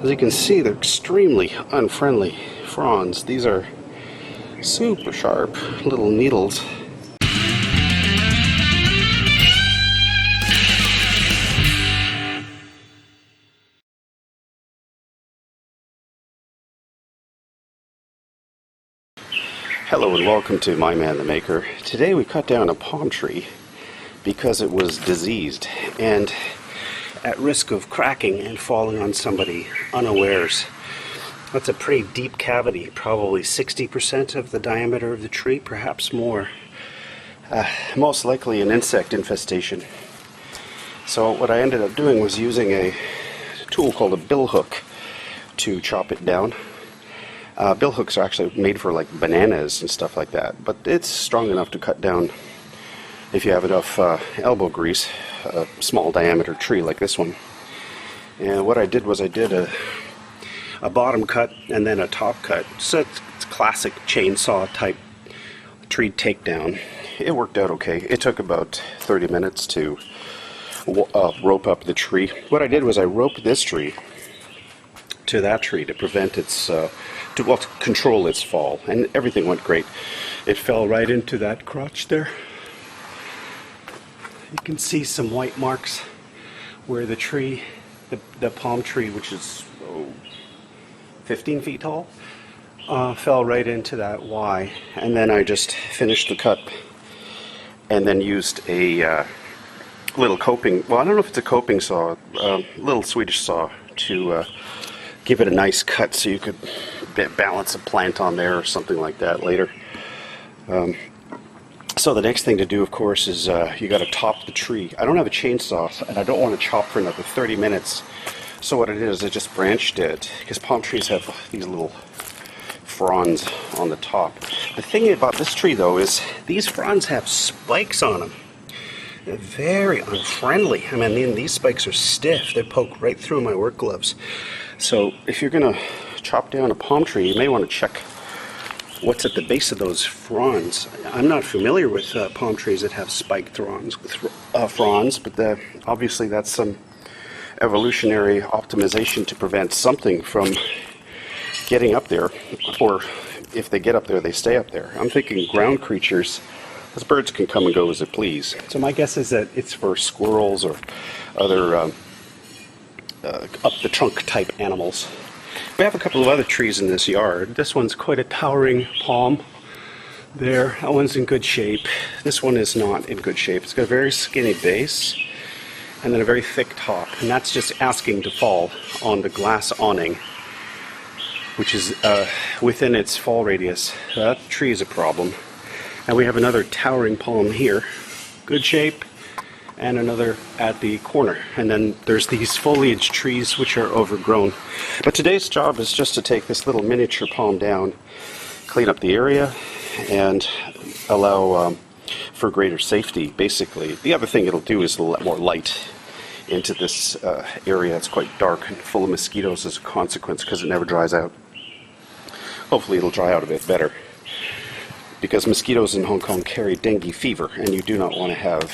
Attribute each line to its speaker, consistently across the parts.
Speaker 1: As you can see, they're extremely unfriendly fronds. These are super sharp little needles. Hello and welcome to My Man the Maker. Today we cut down a palm tree because it was diseased and at risk of cracking and falling on somebody unawares. That's a pretty deep cavity, probably 60% of the diameter of the tree, perhaps more. Most likely an insect infestation. So what I ended up doing was using a tool called a billhook to chop it down. Billhooks are actually made for like bananas and stuff like that, but it's strong enough to cut down, if you have enough elbow grease, a small diameter tree like this one. And what I did was I did a bottom cut and then a top cut. So it's classic chainsaw type tree takedown. It worked out okay. It took about 30 minutes to rope up the tree. What I did was I roped this tree to that tree to prevent its to control its fall, and everything went great. It fell right into that crotch there. You can see some white marks where the tree, the palm tree, which is 15 feet tall, fell right into that Y. And then I just finished the cut and then used a little coping, well, I don't know if it's a coping saw, little Swedish saw to give it a nice cut so you could balance a plant on there or something like that later. So the next thing to do, of course, is you got to top the tree. I don't have a chainsaw and I don't want to chop for another 30 minutes. So what I did is I just branched it, because palm trees have these little fronds on the top. The thing about this tree though is these fronds have spikes on them. They're very unfriendly. I mean, these spikes are stiff. They poke right through my work gloves. So if you're going to chop down a palm tree, you may want to check what's at the base of those fronds. I'm not familiar with palm trees that have spiked fronds, but obviously that's some evolutionary optimization to prevent something from getting up there, or if they get up there, they stay up there. I'm thinking ground creatures, because birds can come and go as they please. So my guess is that it's for squirrels or other up the trunk type animals. We have a couple of other trees in this yard. This one's quite a towering palm there. That one's in good shape. This one is not in good shape. It's got a very skinny base and then a very thick top, and that's just asking to fall on the glass awning, which is within its fall radius. That tree is a problem. And we have another towering palm here, good shape, and another at the corner. And then there's these foliage trees which are overgrown. But today's job is just to take this little miniature palm down, clean up the area, and allow for greater safety, basically. The other thing it'll do is it'll let more light into this area. It's quite dark and full of mosquitoes as a consequence because it never dries out. Hopefully it'll dry out a bit better, because mosquitoes in Hong Kong carry dengue fever, and you do not want to have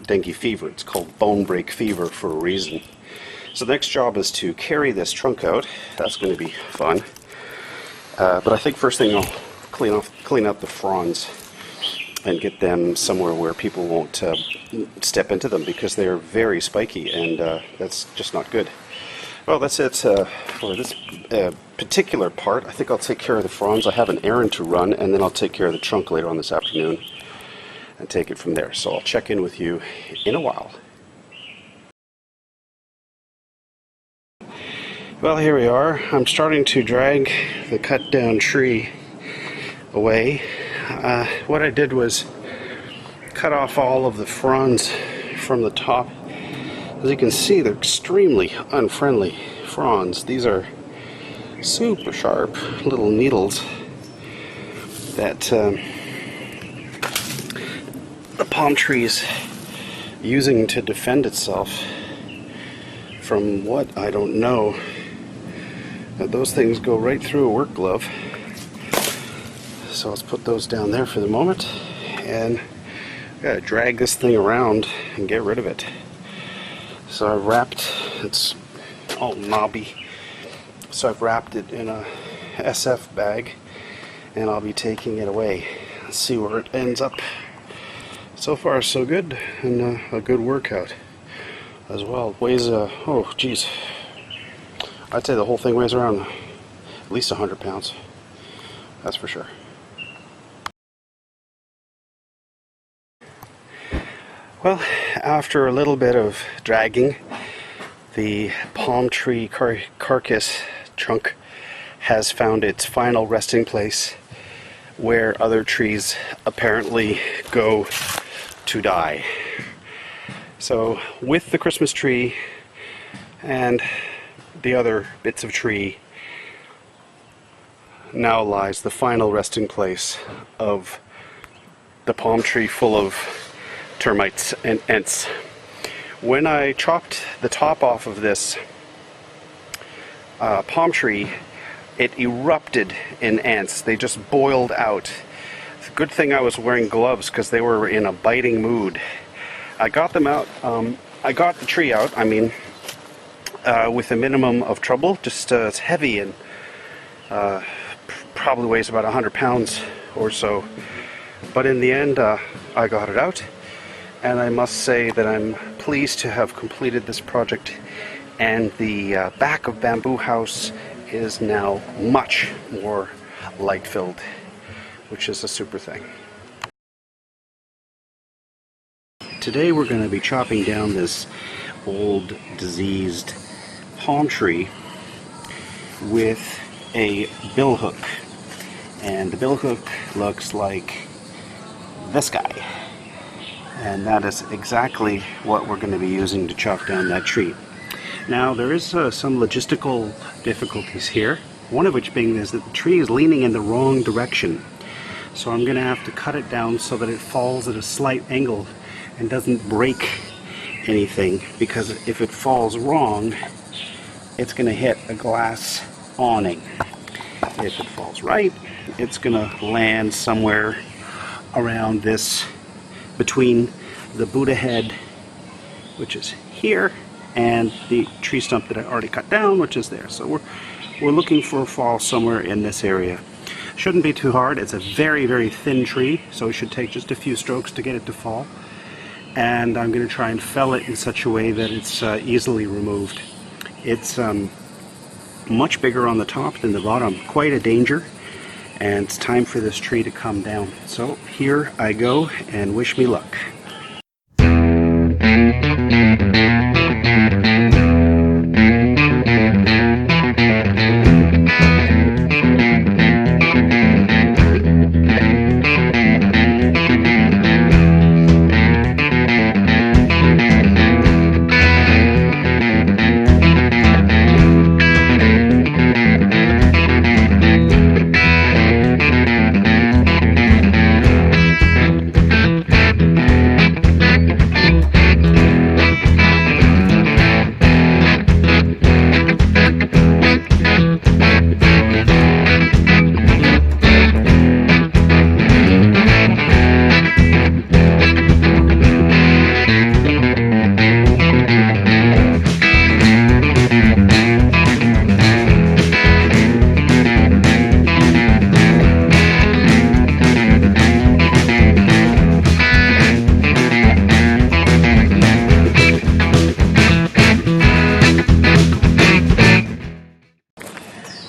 Speaker 1: dengue fever. It's called bone break fever for a reason. So the next job is to carry this trunk out. That's going to be fun. But I think first thing I'll clean up the fronds and get them somewhere where people won't step into them, because they're very spiky, and that's just not good. Well, that's it for this particular part. I think I'll take care of the fronds. I have an errand to run, and then I'll take care of the trunk later on this afternoon and take it from there. So I'll check in with you in a while. Well, here we are. I'm starting to drag the cut down tree away. What I did was cut off all of the fronds from the top. As you can see, they're extremely unfriendly fronds. These are super sharp little needles that the palm tree is using to defend itself from what I don't know. Those things go right through a work glove. So let's put those down there for the moment, and I gotta drag this thing around and get rid of it. So I wrapped, it's all knobby, So I've wrapped it in a SF bag, and I'll be taking it away. Let's see where it ends up. So far so good, and a good workout as well. Weighs oh geez, I'd say the whole thing weighs around at least 100 pounds. That's for sure. Well, after a little bit of dragging, the palm tree carcass trunk has found its final resting place, where other trees apparently go to die. So with the Christmas tree and the other bits of tree, now lies the final resting place of the palm tree full of termites and ants. When I chopped the top off of this palm tree, it erupted in ants. They just boiled out. It's a good thing I was wearing gloves, because they were in a biting mood. I got them out. I got the tree out, I mean, with a minimum of trouble. Just it's heavy and probably weighs about 100 pounds or so. But in the end, I got it out. And I must say that I'm pleased to have completed this project, and the back of Bamboo House is now much more light-filled, which is a super thing. Today we're going to be chopping down this old, diseased palm tree with a billhook. And the billhook looks like this guy. And that is exactly what we're going to be using to chop down that tree. Now, there is some logistical difficulties here, one of which being is that the tree is leaning in the wrong direction. So I'm going to have to cut it down so that it falls at a slight angle and doesn't break anything, because if it falls wrong, it's going to hit a glass awning. If it falls right, it's going to land somewhere around this, between the Buddha head, which is here, and the tree stump that I already cut down, which is there. So we're looking for a fall somewhere in this area. Shouldn't be too hard. It's a very, very thin tree, so it should take just a few strokes to get it to fall. And I'm going to try and fell it in such a way that it's easily removed. It's much bigger on the top than the bottom. Quite a danger. And it's time for this tree to come down. So here I go, and wish me luck.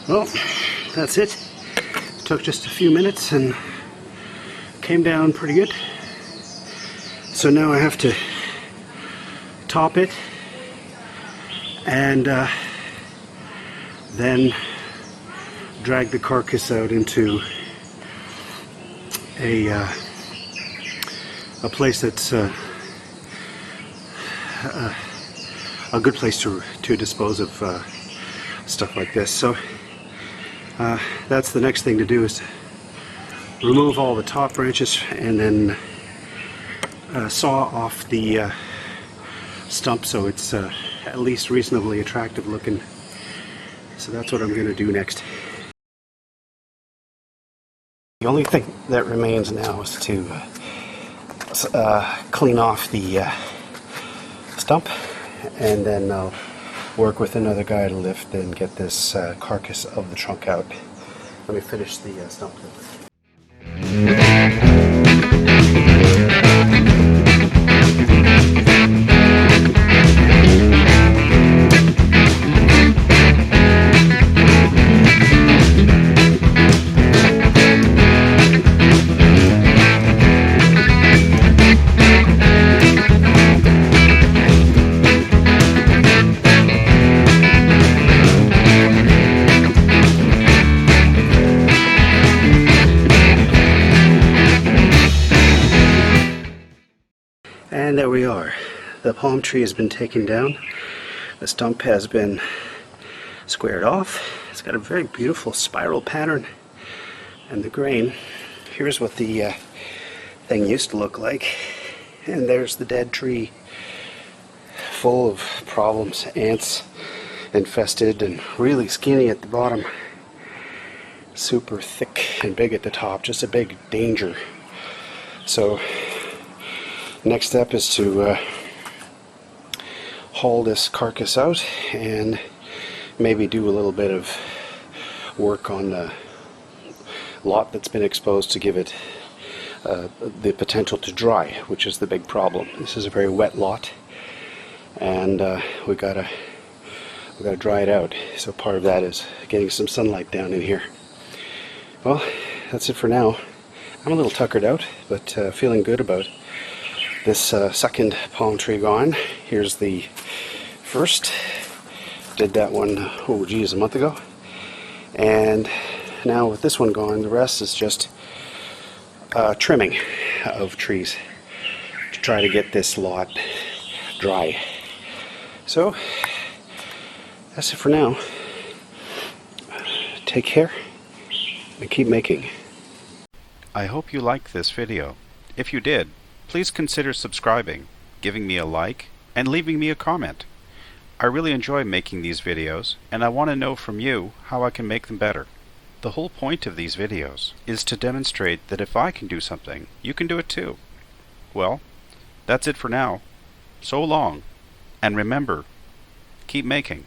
Speaker 1: Well, that's it. Took just a few minutes and came down pretty good. So now I have to top it and then drag the carcass out into a place that's a good place to dispose of stuff like this. So that's the next thing to do, is to remove all the top branches and then saw off the stump so it's at least reasonably attractive looking. So that's what I'm going to do next. The only thing that remains now is to clean off the stump, and then I'll work with another guy to lift and get this carcass of the trunk out. Let me finish the stump lift. And there we are. The palm tree has been taken down. The stump has been squared off. It's got a very beautiful spiral pattern. And the grain, here's what the thing used to look like. And there's the dead tree, full of problems. Ants infested and really skinny at the bottom. Super thick and big at the top. Just a big danger. So next step is to haul this carcass out and maybe do a little bit of work on the lot that's been exposed to give it the potential to dry, which is the big problem. This is a very wet lot, and we gotta dry it out. So part of that is getting some sunlight down in here. Well, that's it for now. I'm a little tuckered out, but feeling good about this second palm tree gone. Here's the first. Did that one, oh geez, a month ago. And now with this one gone, the rest is just trimming of trees to try to get this lot dry. So that's it for now. Take care and keep making. I hope you liked this video. If you did, please consider subscribing, giving me a like, and leaving me a comment. I really enjoy making these videos, and I want to know from you how I can make them better. The whole point of these videos is to demonstrate that if I can do something, you can do it too. Well, that's it for now. So long, and remember, keep making.